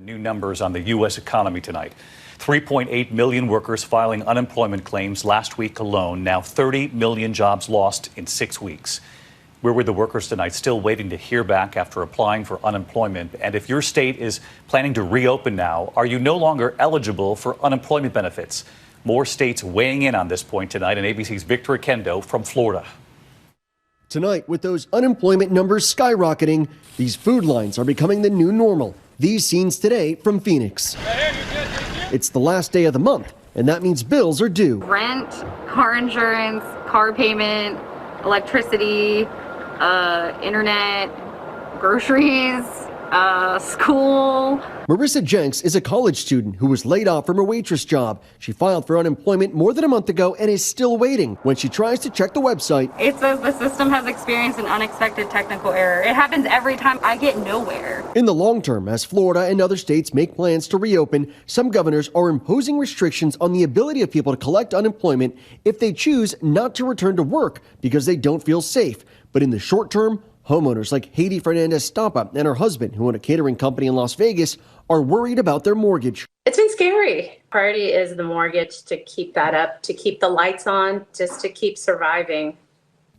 New numbers on the U.S. economy tonight. 3.8 million workers filing unemployment claims last week alone. Now 30 million jobs lost in 6 weeks. We're with the workers tonight, still waiting to hear back after applying for unemployment. And if your state is planning to reopen now, are you no longer eligible for unemployment benefits? More states weighing in on this point tonight, and ABC's Victor Akendo from Florida. Tonight, with those unemployment numbers skyrocketing, these food lines are becoming the new normal. These scenes today from Phoenix. It's the last day of the month, and that means bills are due. Rent, car insurance, car payment, electricity, internet, groceries, school. Marissa Jenks is a college student who was laid off from her waitress job. She filed for unemployment more than a month ago and is still waiting. When she tries to check the website, it says the system has experienced an unexpected technical error. It happens every time. I get nowhere. In the long term, as Florida and other states make plans to reopen, some governors are imposing restrictions on the ability of people to collect unemployment if they choose not to return to work because they don't feel safe. But in the short term, homeowners like Haiti Fernandez-Stampa and her husband, who own a catering company in Las Vegas, are worried about their mortgage. It's been scary. Priority is the mortgage, to keep that up, to keep the lights on, just to keep surviving.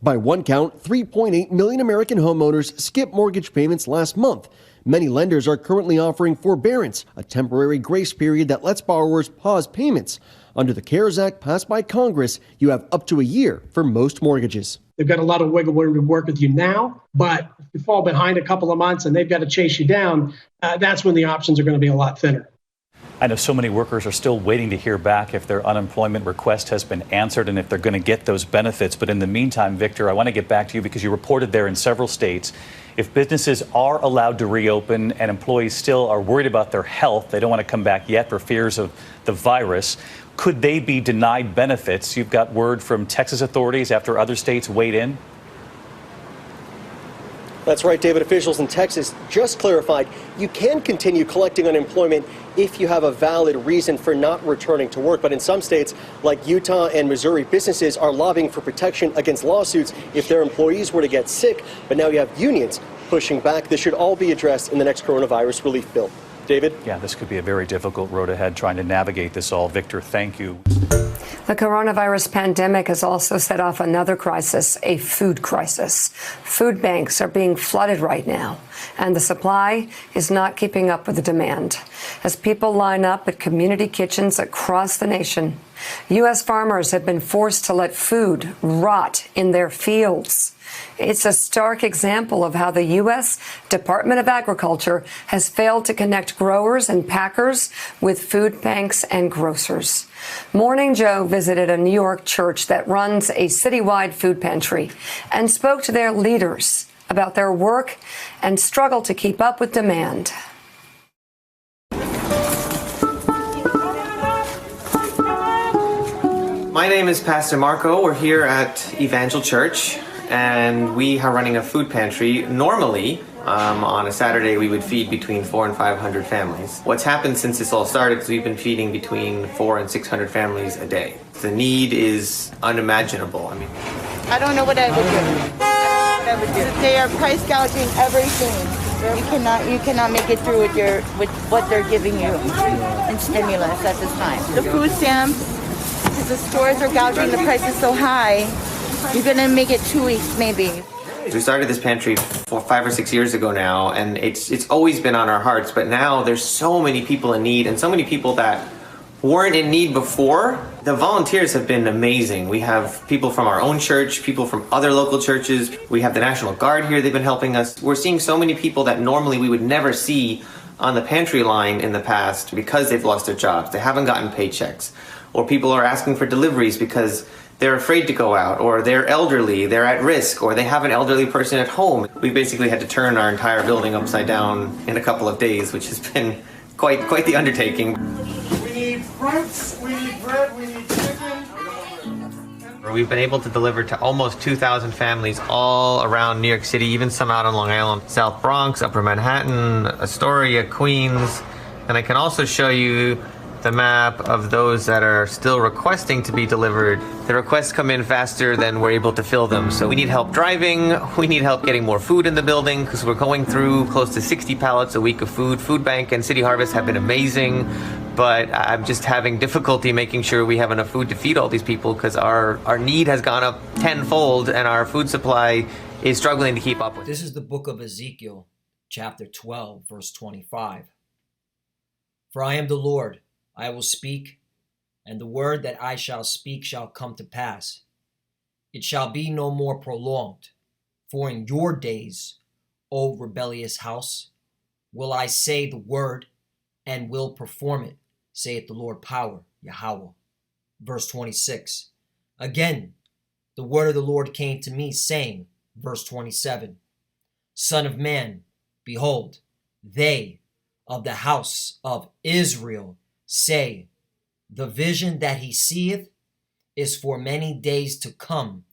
By one count, 3.8 million American homeowners skipped mortgage payments last month. Many lenders are currently offering forbearance, a temporary grace period that lets borrowers pause payments. Under the CARES Act passed by Congress, you have up to a year for most mortgages. They've got a lot of wiggle room to work with you now, but if you fall behind a couple of months and they've got to chase you down, that's when the options are going to be a lot thinner. I know so many workers are still waiting to hear back if their unemployment request has been answered and if they're going to get those benefits. But in the meantime, Victor, I want to get back to you because you reported there in several states. If businesses are allowed to reopen and employees still are worried about their health, they don't want to come back yet for fears of the virus, could they be denied benefits? You've got word from Texas authorities after other states weighed in. That's right, David. Officials in Texas just clarified you can continue collecting unemployment if you have a valid reason for not returning to work. But in some states, like Utah and Missouri, businesses are lobbying for protection against lawsuits if their employees were to get sick. But now you have unions pushing back. This should all be addressed in the next coronavirus relief bill. David? Yeah, this could be a very difficult road ahead trying to navigate this all. Victor, thank you. The coronavirus pandemic has also set off another crisis, a food crisis. Food banks are being flooded right now, and the supply is not keeping up with the demand. As people line up at community kitchens across the nation, U.S. farmers have been forced to let food rot in their fields. It's a stark example of how the U.S. Department of Agriculture has failed to connect growers and packers with food banks and grocers. Morning Joe visited a New York church that runs a citywide food pantry and spoke to their leaders about their work and struggle to keep up with demand. My name is Pastor Marco. We're here at Evangel Church, and we are running a food pantry. Normally, on a Saturday, we would feed between 400 and 500 families. What's happened since this all started is we've been feeding between 400 and 600 families a day. The need is unimaginable. I don't know what I would do. They are price gouging everything. You cannot make it through with what they're giving you in stimulus at this time. The food stamps, because the stores are gouging the prices so high, you're gonna make it 2 weeks maybe. We started this pantry 5 or 6 years ago now, and it's always been on our hearts, but now there's so many people in need and so many people that weren't in need before. The volunteers have been amazing. We have people from our own church, people from other local churches. We have the National Guard here, they've been helping us. We're seeing so many people that normally we would never see on the pantry line in the past because they've lost their jobs, they haven't gotten paychecks, or people are asking for deliveries because they're afraid to go out, or they're elderly, they're at risk, or they have an elderly person at home. We basically had to turn our entire building upside down in a couple of days, which has been quite the undertaking. We need fruits, we need bread, we need chicken. We've been able to deliver to almost 2,000 families all around New York City, even some out on Long Island, South Bronx, Upper Manhattan, Astoria, Queens. And I can also show you the map of those that are still requesting to be delivered. The requests come in faster than we're able to fill them. So we need help driving. We need help getting more food in the building because we're going through close to 60 pallets a week of food. Food Bank and City Harvest have been amazing, but I'm just having difficulty making sure we have enough food to feed all these people because our need has gone up tenfold and our food supply is struggling to keep up with. This is the book of Ezekiel, chapter 12, verse 25. For I am the Lord, I will speak, and the word that I shall speak shall come to pass. It shall be no more prolonged. For in your days, O rebellious house, will I say the word and will perform it, saith the Lord power, Yahweh. Verse 26. Again, the word of the Lord came to me, saying, verse 27, Son of man, behold, they of the house of Israel say, the vision that he seeth is for many days to come,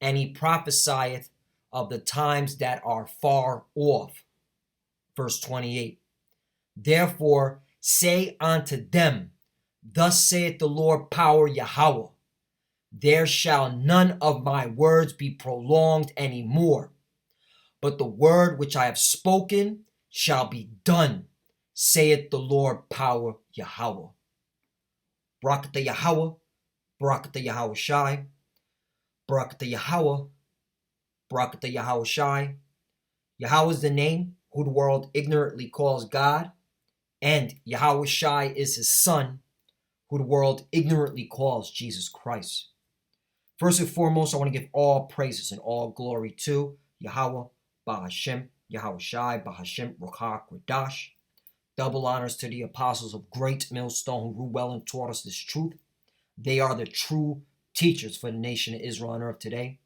and he prophesieth of the times that are far off. Verse 28. Therefore say unto them, thus saith the Lord power Yahweh, there shall none of my words be prolonged any more, but the word which I have spoken shall be done, saith the Lord power Yahweh. Barakatah Yahweh, Barakatah Yahweh Shai, Barakatah Yahweh, Barakatah Yahweh Shai. Yahweh is the name who the world ignorantly calls God, and Yahweh Shai is his son, who the world ignorantly calls Jesus Christ. First and foremost, I want to give all praises and all glory to Yahweh, Bahashem, Yahweh Shai, Bahashem, Ruach Kodash. Double honors to the apostles of Great Millstone who grew well and taught us this truth. They are the true teachers for the nation of Israel on earth today.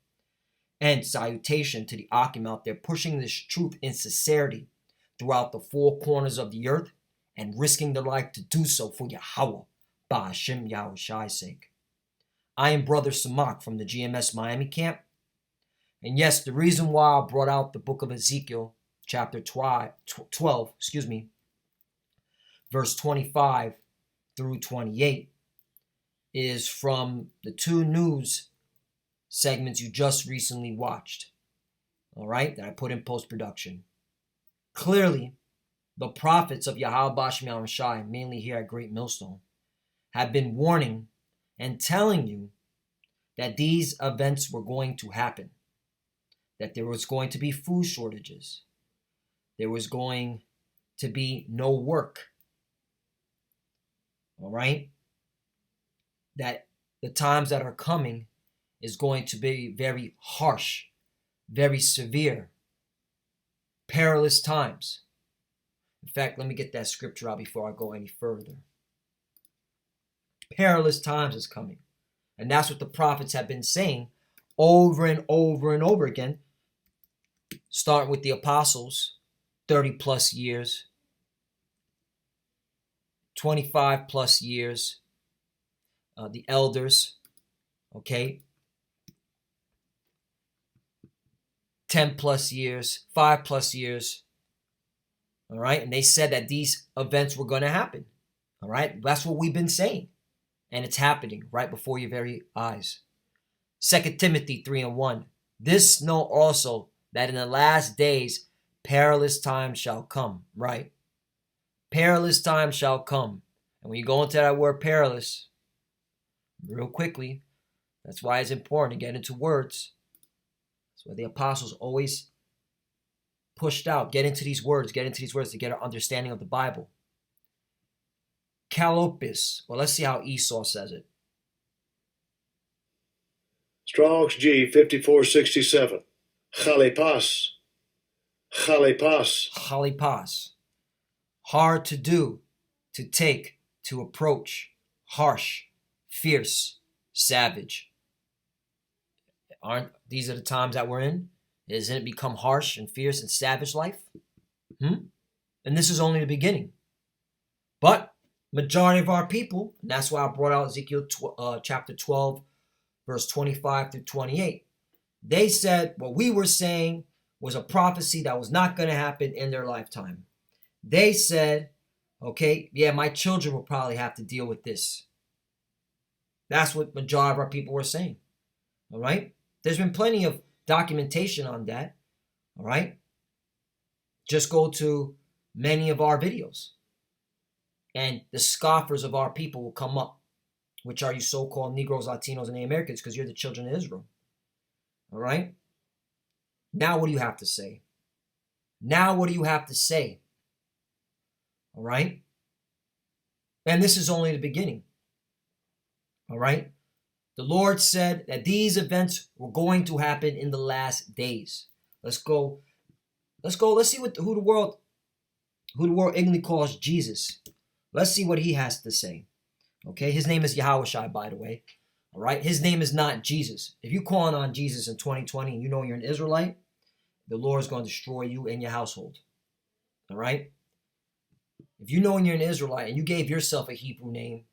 And salutation to the Akim out there pushing this truth in sincerity throughout the four corners of the earth and risking their life to do so for Yahweh, Bahashem, Yahweh Shai's sake. I am Brother Samak from the GMS Miami camp. And yes, the reason why I brought out the book of Ezekiel, chapter 12, verse 25 through 28, is from the two news segments you just recently watched, all right, that I put in post-production. Clearly, the prophets of Yahweh Bashem Yahweh Shai, mainly here at Great Millstone, have been warning and telling you that these events were going to happen, that there was going to be food shortages, there was going to be no work, all right, that the times that are coming is going to be very harsh, very severe, perilous times. In fact, let me get that scripture out before I go any further. Perilous times is coming. And that's what the prophets have been saying over and over and over again, starting with the apostles, 30 plus years, 25 plus years, the elders, okay, 10 plus years, 5 plus years, all right? And they said that these events were going to happen, all right? That's what we've been saying. And it's happening right before your very eyes. 2 Timothy 3:1. This know also that in the last days perilous times shall come, right? Perilous times shall come. And when you go into that word perilous, real quickly, that's why it's important to get into words. That's why the apostles always pushed out, get into these words to get an understanding of the Bible. Kalopis. Well, let's see how Esau says it. Strong's G 5467. Chalipas. Chalipas. Chalipas. Hard to do, to take, to approach, harsh, fierce, savage. Aren't these are the times that we're in? Isn't it become harsh and fierce and savage life? And this is only the beginning. But majority of our people, and that's why I brought out Ezekiel chapter 12, verse 25 through 28. They said what we were saying was a prophecy that was not going to happen in their lifetime. They said, Okay? Yeah, my children will probably have to deal with this. That's what majority of our people were saying. All right? There's been plenty of documentation on that. All right? Just go to many of our videos. And the scoffers of our people will come up, which are you so-called Negroes, Latinos, and Americans, because you're the children of Israel. All right? Now what do you have to say? Now what do you have to say? All right? And this is only the beginning. All right? The Lord said that these events were going to happen in the last days. Let's go. Let's see who the world ignorantly calls Jesus. Let's see what he has to say. Okay? His name is Yahushua, by the way. All right? His name is not Jesus. If you're calling on Jesus in 2020 and you know you're an Israelite, the Lord is going to destroy you and your household. All right? If you know you're an Israelite and you gave yourself a Hebrew name,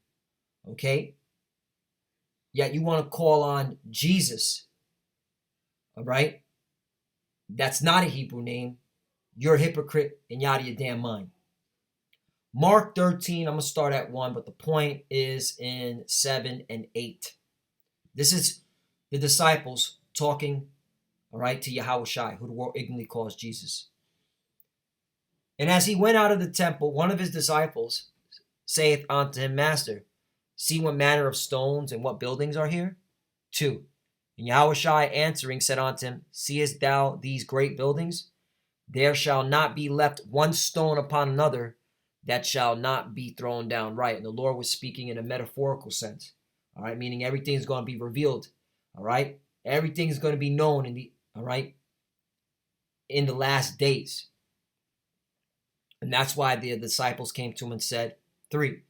okay, yet you want to call on Jesus, all right, that's not a Hebrew name, you're a hypocrite and you're out of your damn mind. Mark 13, I'm going to start at 1, but the point is in 7 and 8. This is the disciples talking, all right, to Yahushua, who the world ignorantly calls Jesus. And as he went out of the temple, one of his disciples saith unto him, Master, see what manner of stones and what buildings are here? 2. And Yahushua answering said unto him, Seest thou these great buildings? There shall not be left one stone upon another that shall not be thrown down. Right. And the Lord was speaking in a metaphorical sense. All right. Meaning everything's going to be revealed. All right. Everything is going to be known in the last days. And that's why the disciples came to him and said, 3.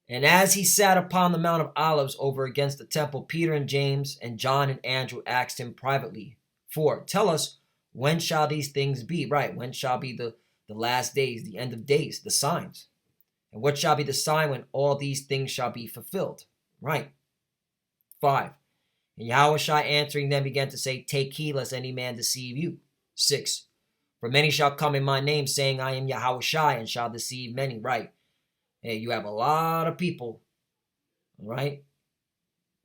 And as he sat upon the Mount of Olives over against the temple, Peter and James and John and Andrew asked him privately, 4. Tell us, when shall these things be? Right. When shall be the last days, the end of days, the signs? And what shall be the sign when all these things shall be fulfilled? Right. 5. And Yahushua answering them began to say, Take heed lest any man deceive you. 6. For many shall come in my name, saying, I am Yahushua, and shall deceive many. Right. Hey, you have a lot of people, all right,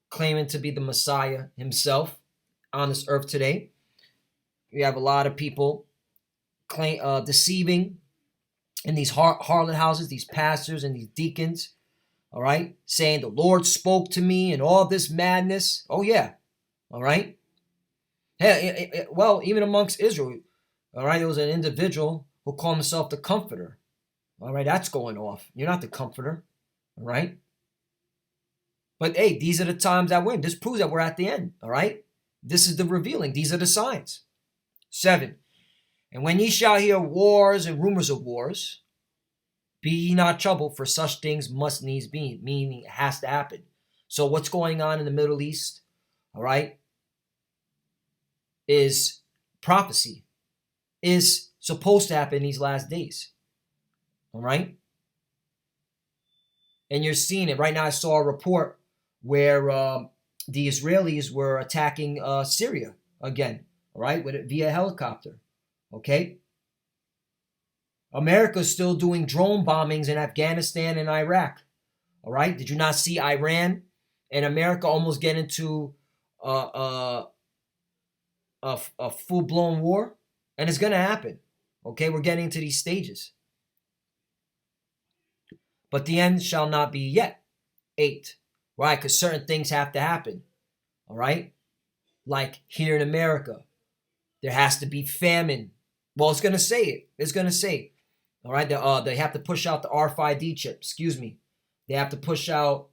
claiming to be the Messiah himself on this earth today. You have a lot of people deceiving in these harlot houses, these pastors and these deacons, all right, saying the Lord spoke to me and all this madness. Oh, yeah, all right. Hey, well, even amongst Israel, all right, there was an individual who called himself the Comforter. All right, that's going off. You're not the Comforter, all right? But, hey, these are the times that we're in. This proves that we're at the end, all right? This is the revealing. These are the signs. 7. And when ye shall hear wars and rumors of wars, be ye not troubled, for such things must needs be, meaning it has to happen. So what's going on in the Middle East, all right, is prophecy, is supposed to happen in these last days. All right. And you're seeing it right now. I saw a report where the Israelis were attacking Syria again. All right. Via helicopter. Okay. America's still doing drone bombings in Afghanistan and Iraq. All right. Did you not see Iran and America almost get into a full-blown war? And it's going to happen. Okay. We're getting to these stages. But the end shall not be yet. 8. Right? Because certain things have to happen. All right? Like here in America, there has to be famine. Well, it's going to say it. It's going to say. All right? They have to push out the RFID chip. Excuse me. They have to push out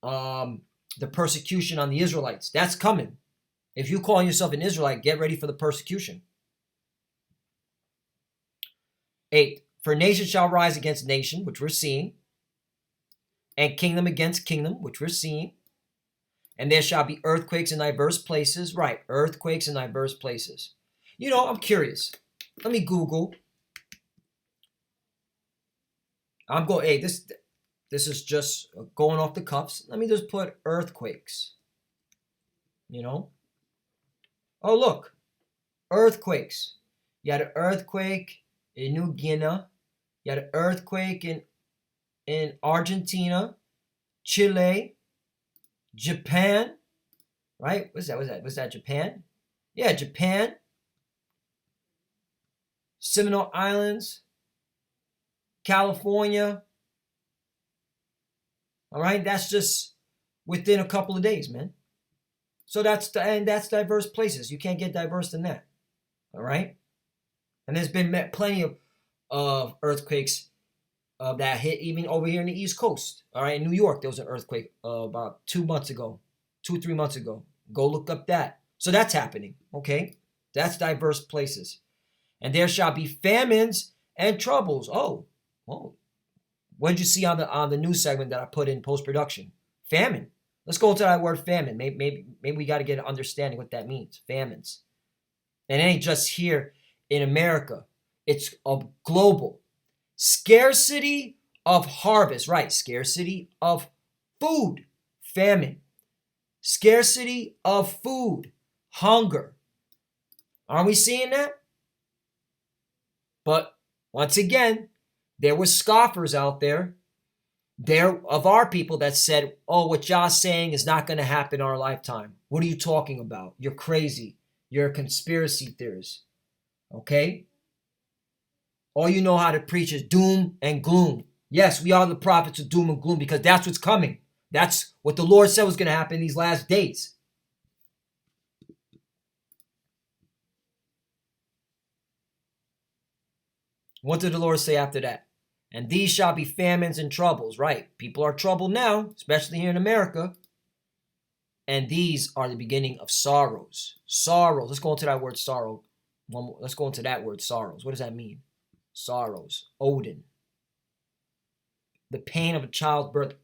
the persecution on the Israelites. That's coming. If you call yourself an Israelite, get ready for the persecution. 8. For nation shall rise against nation, which we're seeing, and kingdom against kingdom, which we're seeing. And there shall be earthquakes in diverse places. Right, earthquakes in diverse places. You know, I'm curious. Let me Google. Hey, this is just going off the cuffs. Let me just put earthquakes. You know? Oh, look. Earthquakes. You had an earthquake in New Guinea. You had an earthquake in Argentina, Chile, Japan, right? Was that Japan? Yeah, Japan, Seminole Islands, California. All right, that's just within a couple of days, man. So that's diverse places. You can't get diverse than that. All right, and there's been plenty of earthquakes that hit even over here in the East Coast. All right, in New York, there was an earthquake about 2 months ago, 3 months ago. Go look up that. So that's happening. Okay, that's diverse places, and there shall be famines and troubles. Oh, what did you see on the news segment that I put in post production? Famine. Let's go into that word famine. Maybe we got to get an understanding what that means. Famines. And it ain't just here in America. It's a global. Scarcity of harvest. Right. Scarcity of food. Famine. Scarcity of food. Hunger. Aren't we seeing that? But once again, there were scoffers out there of our people that said, oh, what y'all saying is not going to happen in our lifetime. What are you talking about? You're crazy. You're a conspiracy theorist. Okay? All you know how to preach is doom and gloom. Yes, we are the prophets of doom and gloom because that's what's coming. That's what the Lord said was going to happen in these last days. What did the Lord say after that? And these shall be famines and troubles. Right. People are troubled now, especially here in America. And these are the beginning of sorrows. Sorrows. Let's go into that word sorrow. Let's go into that word sorrows. What does that mean? Sorrows. Odin. The pain of a child's birth.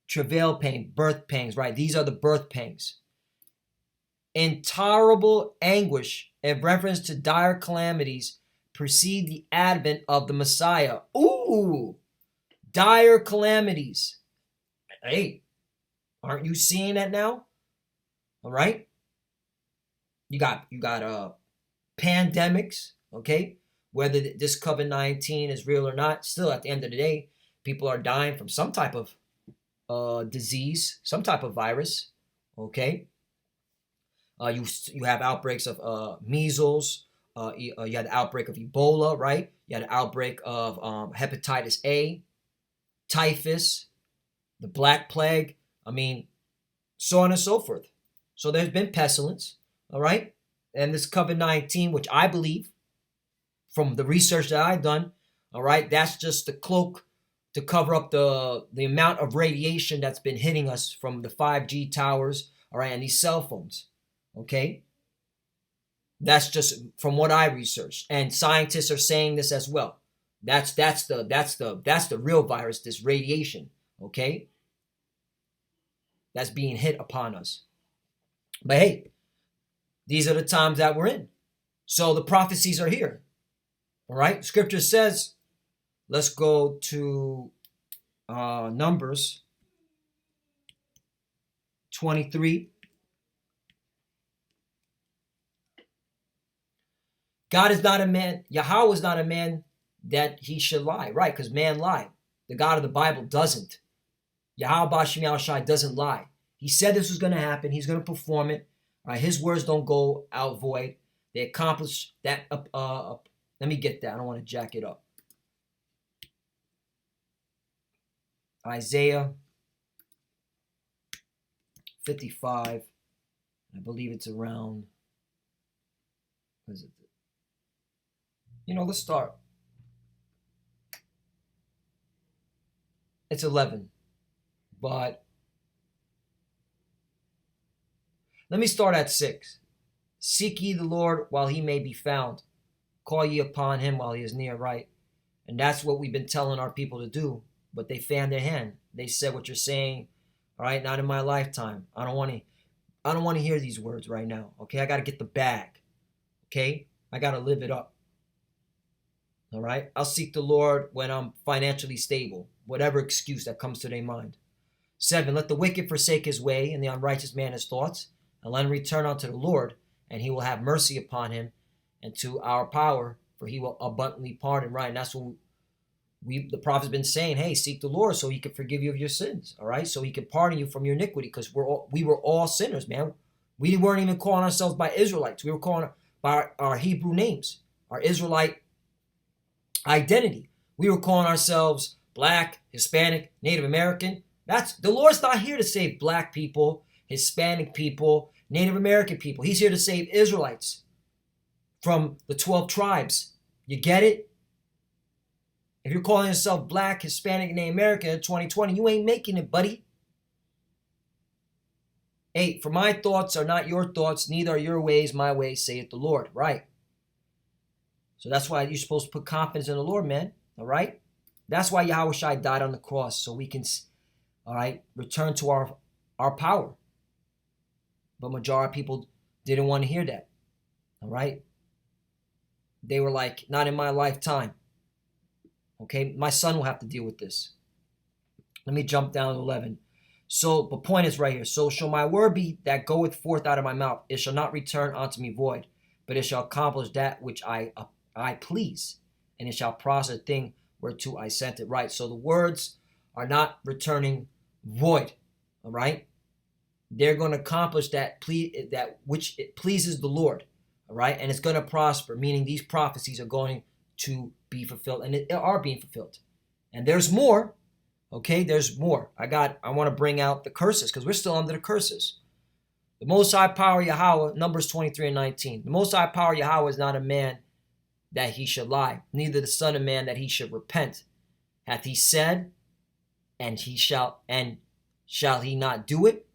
Travail pain. Birth pangs. Right. These are the birth pangs. Intolerable anguish in reference to dire calamities precede the advent of the Messiah. Ooh, dire calamities. Hey, aren't you seeing that now? All right. You got pandemics. Okay, whether this COVID-19 is real or not, still at the end of the day, people are dying from some type of disease, some type of virus. Okay. You have outbreaks of measles. You had the outbreak of Ebola, right? You had an outbreak of hepatitis A, typhus, the Black Plague. I mean, so on and so forth. So there's been pestilence, all right? And this COVID-19, which I believe, from the research that I've done, all right, that's just the cloak to cover up the amount of radiation that's been hitting us from the 5G towers, all right, and these cell phones, okay? That's just from what I researched, and scientists are saying this as well. That's the real virus, this radiation, okay? That's being hit upon us. But hey, these are the times that we're in. So the prophecies are here. All right? Scripture says, let's go to Numbers 23. God is not a man, Yahweh is not a man that he should lie, right? Because man lied. The God of the Bible doesn't. Yahweh Bashim Yahushai doesn't lie. He said this was going to happen. He's going to perform it. All right, his words don't go out void. They accomplish that. Let me get that. I don't want to jack it up. Isaiah 55. I believe it's around. What is it? Let's start. It's 11. But let me start at 6. Seek ye the Lord while he may be found. Call ye upon him while he is near, right? And that's what we've been telling our people to do. But they fanned their hand. They said what you're saying, all right, not in my lifetime. I don't want to hear these words right now. Okay, I got to get the bag. Okay, I got to live it up. All right, I'll seek the Lord when I'm financially stable, whatever excuse that comes to their mind. 7, let the wicked forsake his way and the unrighteous man his thoughts, and let him return unto the Lord, and he will have mercy upon him, and to our power for he will abundantly pardon, right? And that's what the prophet's been saying, hey, seek the Lord so he can forgive you of your sins, all right? So he can pardon you from your iniquity, because we were all sinners, man. We weren't even calling ourselves by Israelites. We were calling by our Hebrew names, our Israelite identity. We were calling ourselves Black, Hispanic, Native American. The Lord's not here to save Black people, Hispanic people, Native American people. He's here to save Israelites from the 12 tribes. You get it? If you're calling yourself Black, Hispanic, and Native American in 2020, you ain't making it, buddy. 8, for my thoughts are not your thoughts, neither are your ways my ways, saith the Lord. Right. So that's why you're supposed to put confidence in the Lord, man. All right. That's why Yahweh Shai died on the cross, so we can, all right, return to our power. But majority of people didn't want to hear that. All right. They were like, not in my lifetime. Okay. My son will have to deal with this. Let me jump down to 11. So the point is right here. So shall my word be that goeth forth out of my mouth. It shall not return unto me void, but it shall accomplish that which I please, and it shall prosper the thing whereto I sent it. Right. So the words are not returning void. All right. They're going to accomplish that which it pleases the Lord. All right. And it's going to prosper, meaning these prophecies are going to be fulfilled, and they are being fulfilled. And there's more. Okay, there's more. I want to bring out the curses, because we're still under the curses. The Most High Power Yahweh, Numbers 23 and 19. The Most High Power Yahweh is not a man that he should lie, neither the Son of Man that he should repent. Hath he said, and shall he not do it?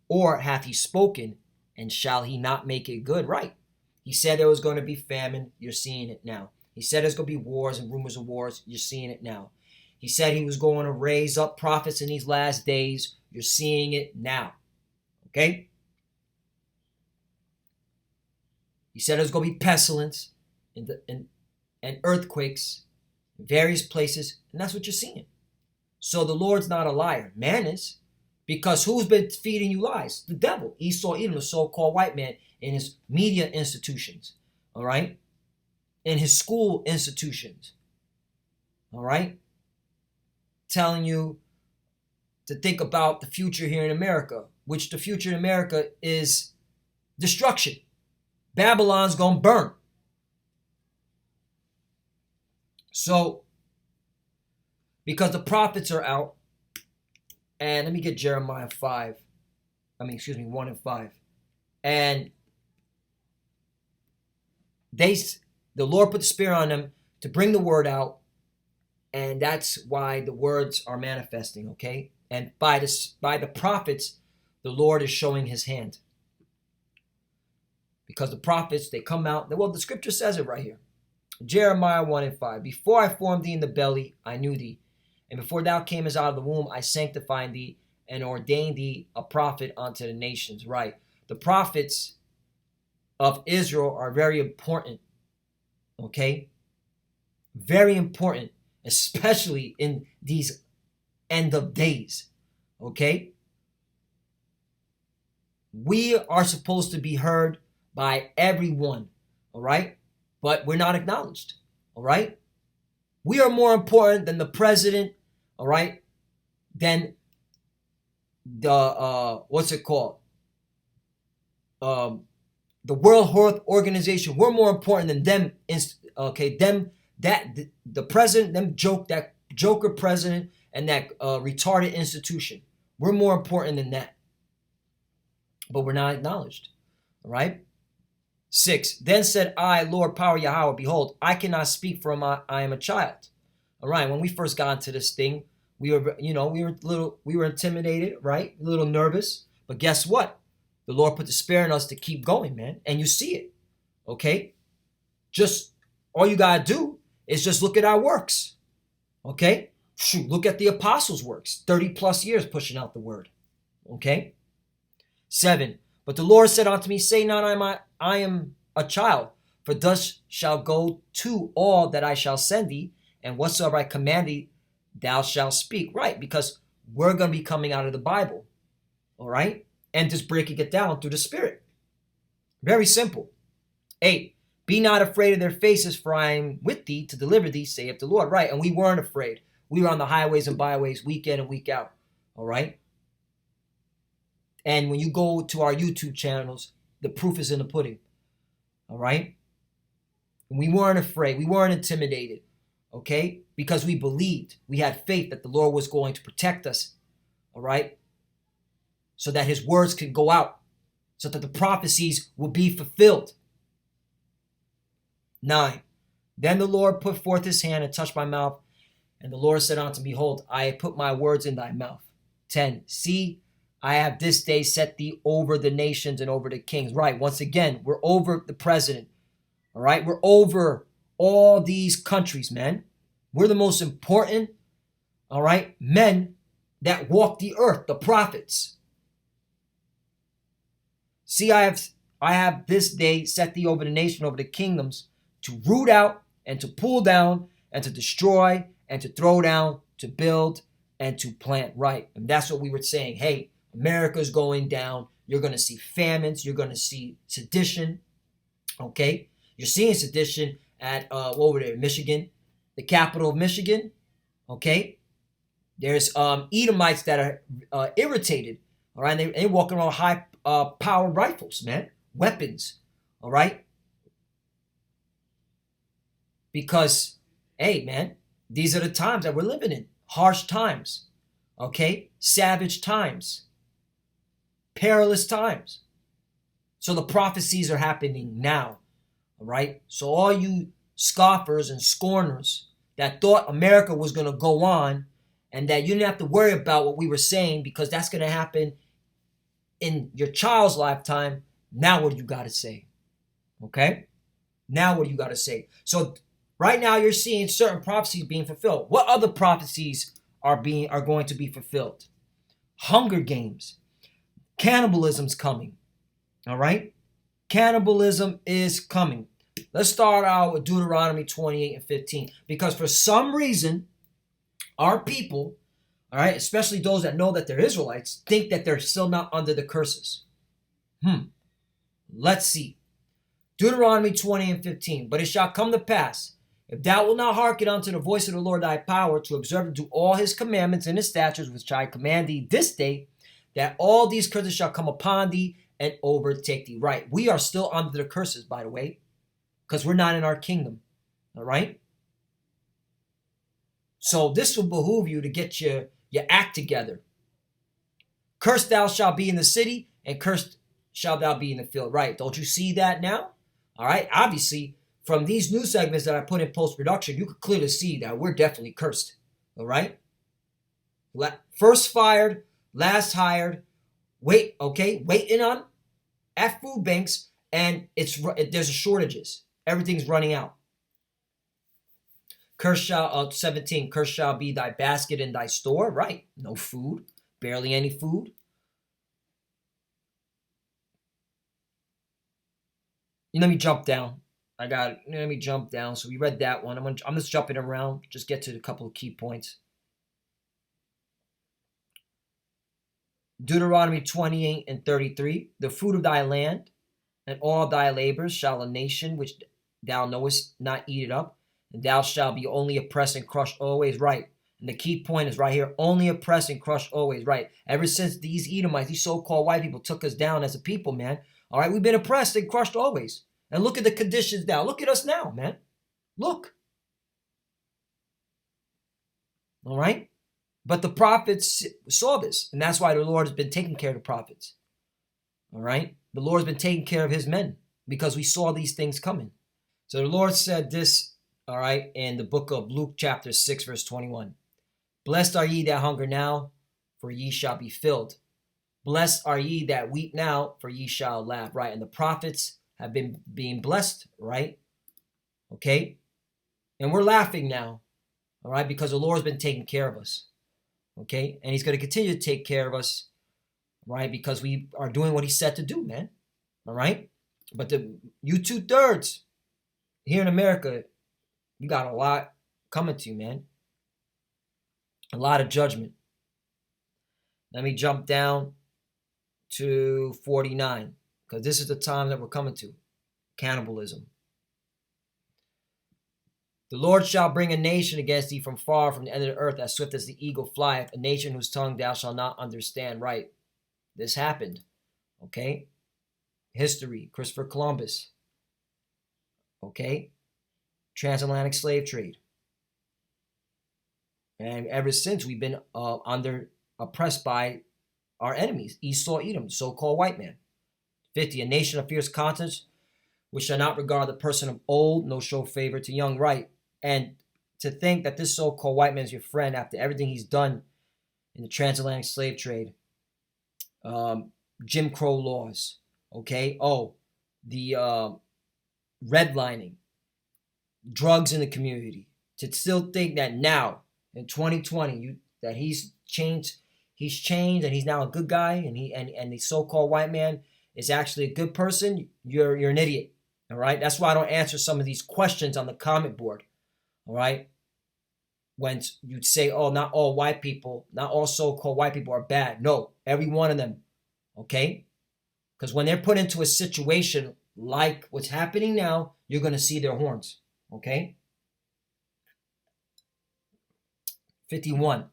Or hath he spoken, and shall he not make it good? Right. He said there was going to be famine. You're seeing it now. He said there's going to be wars and rumors of wars. You're seeing it now. He said he was going to raise up prophets in these last days. You're seeing it now. Okay? He said there's going to be pestilence and earthquakes in various places. And that's what you're seeing. So the Lord's not a liar. Man is. Because who's been feeding you lies? The devil. Esau Edom, the so-called white man, in his media institutions. All right? In his school institutions. All right? Telling you to think about the future here in America, which the future in America is destruction. Babylon's going to burn. So, because the prophets are out, and let me get Jeremiah 1 and 5. And the Lord put the Spirit on them to bring the word out. And that's why the words are manifesting, okay? And by the prophets, the Lord is showing his hand. Because the prophets, they come out. Well, the scripture says it right here. Jeremiah 1 and 5. Before I formed thee in the belly, I knew thee. And before thou camest out of the womb, I sanctified thee and ordained thee a prophet unto the nations. Right. The prophets of Israel are very important. Okay? Very important. Especially in these end of days. Okay? We are supposed to be heard by everyone. All right? But we're not acknowledged. All right? We are more important than the president. All right? Than the, what's it called? The World Health Organization. We're more important than them. Okay? The president, that joker president, and that retarded institution. We're more important than that. But we're not acknowledged. All right? 6. Then said I, Lord, power Yahweh, behold, I cannot speak, for I am a child. All right. When we first got into this thing, we were intimidated, right? A little nervous. But guess what? The Lord put the Spirit in us to keep going, man. And you see it. Okay? Just all you got to do is just look at our works. Okay? Shoot, look at the apostles' works. 30 plus years pushing out the word. Okay? 7. But the Lord said unto me, say not I am a child, for thus shall go to all that I shall send thee, and whatsoever I command thee, thou shalt speak. Right, because we're going to be coming out of the Bible. All right? And just breaking it down through the Spirit. Very simple. 8. Be not afraid of their faces, for I am with thee to deliver thee, saith the Lord. Right, and we weren't afraid. We were on the highways and byways week in and week out. All right? And when you go to our YouTube channels, the proof is in the pudding. All right? And we weren't afraid. We weren't intimidated. Okay? Because we believed. We had faith that the Lord was going to protect us. All right? So that his words could go out. So that the prophecies will be fulfilled. 9. Then the Lord put forth his hand and touched my mouth. And the Lord said unto me, behold, I have put my words in thy mouth. 10. See, I have this day set thee over the nations and over the kings. Right, once again, we're over the president. All right, we're over all these countries, man. We're the most important, all right, men that walk the earth, the prophets. See, I have this day set thee over the nation, over the kingdoms, to root out and to pull down and to destroy and to throw down, to build and to plant. Right, and that's what we were saying. Hey, America's going down. You're going to see famines. You're going to see sedition. Okay, you're seeing sedition at over there, Michigan, the capital of Michigan. Okay, there's Edomites that are irritated. All right, they're walking around high powered rifles, man, weapons. All right, because hey, man, these are the times that we're living in. Harsh times. Okay, savage times. Perilous times. So the prophecies are happening now. All right. So all you scoffers and scorners that thought America was going to go on and that you didn't have to worry about what we were saying because that's going to happen in your child's lifetime. Now what do you got to say? Okay. Now what do you got to say? So right now you're seeing certain prophecies being fulfilled. What other prophecies are going to be fulfilled? Hunger Games. Cannibalism's coming. All right? Cannibalism is coming. Let's start out with Deuteronomy 28 and 15. Because for some reason, our people, all right, especially those that know that they're Israelites, think that they're still not under the curses. Let's see. Deuteronomy 20 and 15. But it shall come to pass, if thou wilt not hearken unto the voice of the Lord thy power, to observe and do all his commandments and his statutes, which I command thee this day, that all these curses shall come upon thee and overtake thee. Right. We are still under the curses, by the way, because we're not in our kingdom. All right. So this will behoove you to get your act together. Cursed thou shalt be in the city, and cursed shalt thou be in the field. Right. Don't you see that now? All right. Obviously, from these new segments that I put in post-production, you could clearly see that we're definitely cursed. All right. First fired, last hired, waiting on at food banks, and there's shortages. Everything's running out. Cursed shall 17. Cursed shall be thy basket and thy store. Right, no food, barely any food. Let me jump down. Let me jump down. So we read that one. I'm just jumping around. Just get to a couple of key points. Deuteronomy 28 and 33. The fruit of thy land and all thy labors shall a nation which thou knowest not eat it up, and thou shalt be only oppressed and crushed always. Right. And the key point is right here, only oppressed and crushed always. Right. Ever since these Edomites, these so-called white people took us down as a people, man. All right, we've been oppressed and crushed always. And look at the conditions now. Look at us now, man. Look. All right. But the prophets saw this, and that's why the Lord has been taking care of the prophets. All right. The Lord's been taking care of his men because we saw these things coming. So the Lord said this, all right, in the book of Luke chapter 6, verse 21. Blessed are ye that hunger now, for ye shall be filled. Blessed are ye that weep now, for ye shall laugh. Right. And the prophets have been being blessed, right? Okay. And we're laughing now, all right, because the Lord's been taking care of us. Okay. And he's going to continue to take care of us, right? Because we are doing what he said to do, man. All right. But you 2/3 here in America, you got a lot coming to you, man. A lot of judgment. Let me jump down to 49, because this is the time that we're coming to. Cannibalism. The Lord shall bring a nation against thee from far, from the end of the earth, as swift as the eagle flieth, a nation whose tongue thou shalt not understand. Right. This happened. Okay. History. Christopher Columbus. Okay. Transatlantic slave trade. And ever since, we've been oppressed by our enemies, Esau, Edom, so-called white man. 50, a nation of fierce countenance, which shall not regard the person of old, no show favor to young. Right. And to think that this so-called white man is your friend after everything he's done in the transatlantic slave trade, Jim Crow laws, okay? Oh, the redlining, drugs in the community. To still think that now, in 2020, that he's changed, and he's now a good guy, and the so-called white man is actually a good person, you're an idiot, all right? That's why I don't answer some of these questions on the comment board, all right? When you'd say, oh, not all white people, not all so-called white people are bad. No, every one of them, okay? Because when they're put into a situation like what's happening now, you're going to see their horns, okay? 51.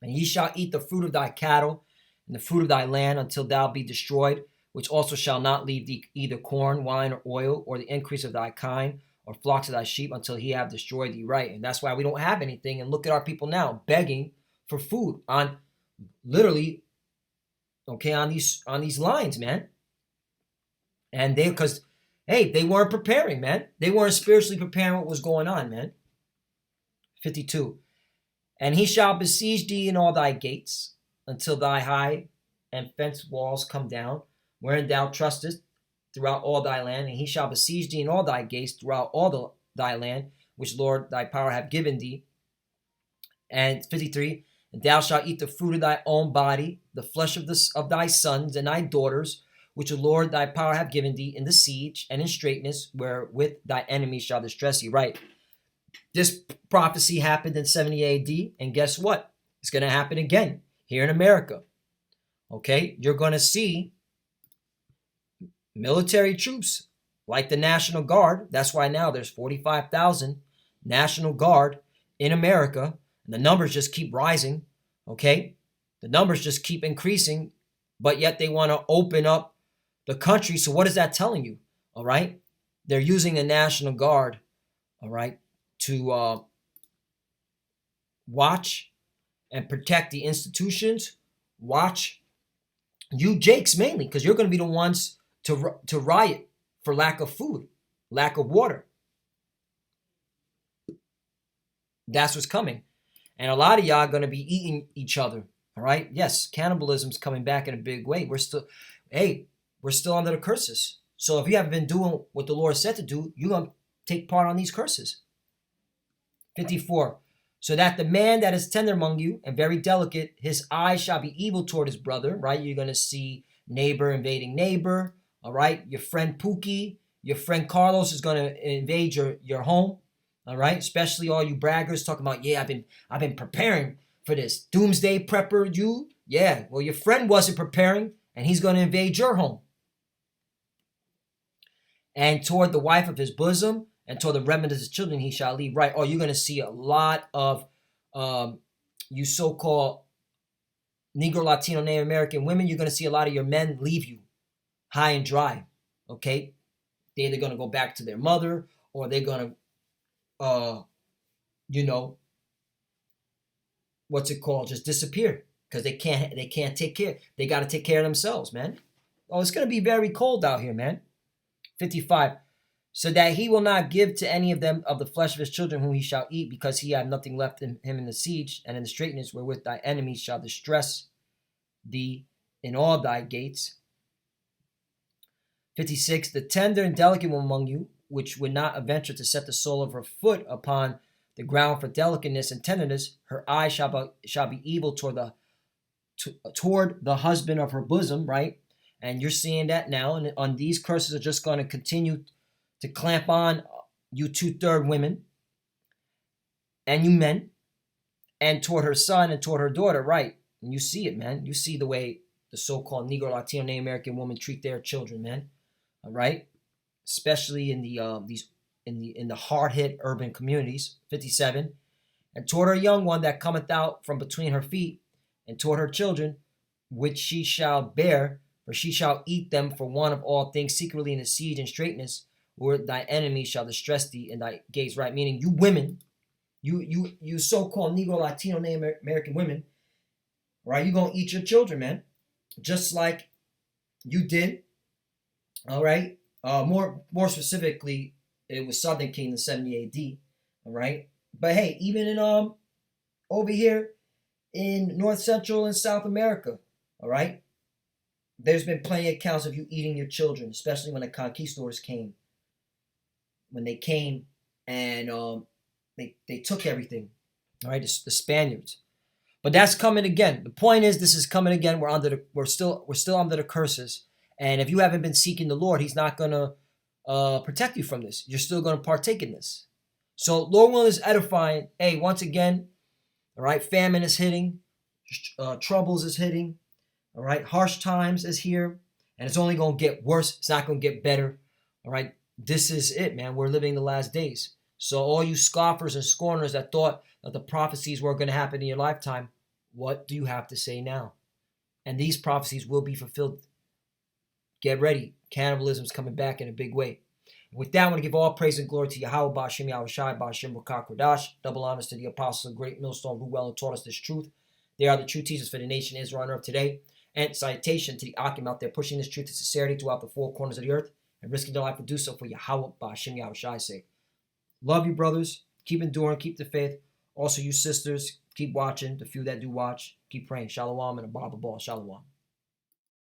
And ye shall eat the fruit of thy cattle and the fruit of thy land until thou be destroyed, which also shall not leave thee either corn, wine, or oil, or the increase of thy kind, or flocks of thy sheep, until he have destroyed thee. Right. And that's why we don't have anything. And look at our people now begging for food on literally, okay, on these lines, man. And because they weren't preparing, man. They weren't spiritually preparing what was going on, man. 52. And he shall besiege thee in all thy gates until thy high and fenced walls come down, wherein thou trustest throughout all thy land. And he shall besiege thee in all thy gates throughout all thy land, which Lord thy power have given thee. And 53. And thou shalt eat the fruit of thy own body, the flesh of thy sons and thy daughters, which the Lord thy power have given thee in the siege and in straitness, wherewith thy enemies shall distress thee. Right. This prophecy happened in 70 AD, and guess what? It's going to happen again here in America. Okay? You're going to see military troops like the National Guard. That's why now there's 45,000 National Guard in America, and the numbers just keep rising. Okay? The numbers just keep increasing, but yet they want to open up the country. So what is that telling you? All right? They're using the National Guard, all right, to watch and protect the institutions. Watch you Jakes mainly, because you're going to be the ones to riot for lack of food, lack of water. That's what's coming. And a lot of y'all are going to be eating each other. All right? Yes, cannibalism's coming back in a big way. We're still under the curses. So if you haven't been doing what the Lord said to do, you're going to take part on these curses. 54. So that the man that is tender among you and very delicate, his eye shall be evil toward his brother, right? You're going to see neighbor invading neighbor, all right? Your friend Pookie, your friend Carlos is going to invade your home, all right? Especially all you braggers talking about, yeah, I've been preparing for this. Doomsday prepper, you? Yeah, well, your friend wasn't preparing, and he's going to invade your home. And toward the wife of his bosom, and toward the remnant of his children he shall leave. Right. Oh, you're going to see a lot of you so-called Negro, Latino, Native American women. You're going to see a lot of your men leave you high and dry. Okay. They're either going to go back to their mother, or they're going to, what's it called? Just disappear, because they can't take care. They got to take care of themselves, man. Oh, it's going to be very cold out here, man. 55. So that he will not give to any of them of the flesh of his children whom he shall eat, because he have nothing left in him in the siege and in the straitness wherewith thy enemies shall distress thee in all thy gates. 56. The tender and delicate one among you, which would not adventure to set the sole of her foot upon the ground for delicateness and tenderness, her eye shall be evil toward the husband of her bosom, right? And you're seeing that now, and on these curses are just going to continue to clamp on you 2/3 women and you men, and toward her son and toward her daughter, right? And you see it, man. You see the way the so-called Negro, Latino, Native American women treat their children, man. All right? Especially in these in the hard hit urban communities. 57. And toward her young one that cometh out from between her feet, and toward her children, which she shall bear, for she shall eat them for one of all things secretly in the siege and straitness, where thy enemies shall distress thee in thy gates. Right? Meaning you women, you so-called Negro, Latino, Native American women, right? You're going to eat your children, man. Just like you did, all right? More specifically, it was Southern Kingdom 70 AD, all right? But hey, even in over here in North Central and South America, all right? There's been plenty of accounts of you eating your children, especially when the conquistadors came. When they came and they took everything, all right? The Spaniards. But that's coming again. The point is, this is coming again. We're still under the curses. And if you haven't been seeking the Lord, He's not gonna protect you from this. You're still gonna partake in this. So Lord willing is edifying. Hey, once again, all right, famine is hitting, troubles is hitting, all right, harsh times is here, and it's only gonna get worse. It's not gonna get better. All right, this is it, man. We're living the last days. So all you scoffers and scorners that thought that the prophecies weren't going to happen in your lifetime, what do you have to say now? And these prophecies will be fulfilled. Get ready. Cannibalism is coming back in a big way. With that, I want to give all praise and glory to Yahweh, Ba'ashem, Yahushai, Ba'ashem, Rakah, Kodash. Double honors to the apostles of Great Millstone who well and taught us this truth. They are the true teachers for the nation of Israel on earth today. And citation to the Akim out there pushing this truth to sincerity throughout the four corners of the earth and risking their life to do so for Yahweh, Ba'ashem, Yahushai's sake. Love you, brothers. Keep enduring. Keep the faith. Also, you sisters, keep watching. The few that do watch, keep praying. Shalom and a Baba Ball. Shalom.